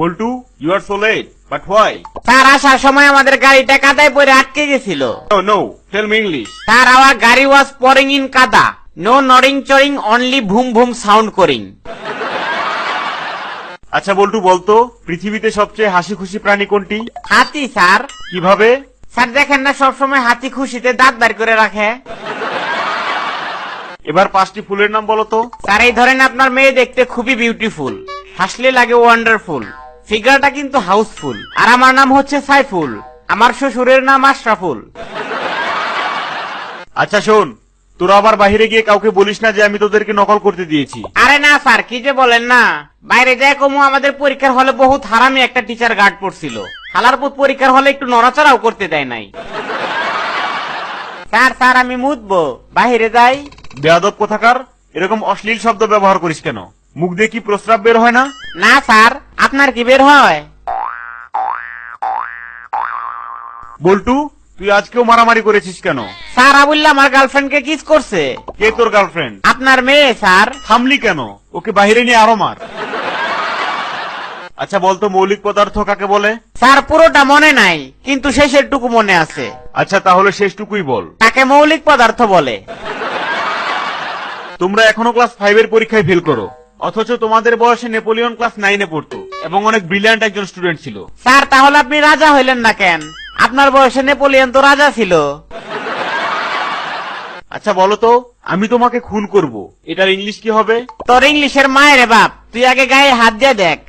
Boltu, you are so late, but why? Sir আসার সময় আমাদের গাড়িটা কাদায় পড়ে আটকে গেছিল। No no, tell me English. Sir our গাড়ি ওয়াজ pouring ইন কাদা, নো নরিং চরিং, অনলি ভুম ভুম সাউন্ড করিং। আচ্ছা বল্টু বলতো, পৃথিবীতে সবচেয়ে হাসি খুশি প্রাণী কোনটি? হাতি স্যার। কিভাবে? স্যার দেখেন না সবসময় হাতি খুশিতে দাঁত বের করে রাখে। এবার 5টি ফুলের নাম বলো তো। স্যার এই ধরেন আপনার মেয়ে দেখতে খুবই বিউটিফুল, হাসলে লাগে ওয়ান্ডারফুল, ফিগারটা কিন্তু হাউসফুল। আর আমার নাম হচ্ছে সাইফুল, আমার শ্বশুরের নাম আশরাফুল। আচ্ছা শোন, তোরা আবার বাইরে গিয়ে কাউকে বলিস না যে আমি তোদেরকে নকল করতে দিয়েছি। আরে না স্যার, কি যে বলেন না, বাইরে যায় কমু আমাদের পরীক্ষার হলে বহুত হারামি একটা টিচার গার্ড পড়ছিল, হালার পুত পরীক্ষার হলে একটু নড়াচড়াও করতে দেয় নাই। স্যার স্যার আমি মুতবো, বাইরে যাই। বেয়াদব কোথাকার, এরকম অশ্লীল শব্দ ব্যবহার করিস কেন? মুখ দিয়ে কি প্রস্রাব বের হয় না? না স্যার, আপনার কি বের হয়? বল্টু, তুই আজকেও মারামারি করেছিস কেন? স্যার আবুল্লাহ আমার গার্লফ্রেন্ডকে কিস করছে। কে তোর গার্লফ্রেন্ড? আপনার মেয়ে স্যার। থামলি কেন? ওকে বাইরে নিয়ে আরো মার। আচ্ছা বলতো, মৌলিক পদার্থ কাকে বলে? স্যার পুরোটা মনে নাই, কিন্তু শেষের টুকু মনে আছে। আচ্ছা তাহলে শেষটুকুই বল। তাকে মৌলিক পদার্থ বলে। তোমরা এখনো ক্লাস 5 এর পরীক্ষায় ফেল করো, অথচ তোমাদের বয়সে নেপোলিয়ন ক্লাস 9 এ পড়তো এবং অনেক ব্রিলিয়ান্ট একজন স্টুডেন্ট ছিল। স্যার তাহলে আপনি রাজা হইলেন না কেন? আপনার বয়সে নেপোলিয়ন তো রাজা ছিল। আচ্ছা বলো তো, আমি তোমাকে খুন করব, এটার ইংলিশ কি হবে? তোর ইংলিশের মায়ের বাপ, তুই আগে গায়ে হাত দিয়ে দেখ।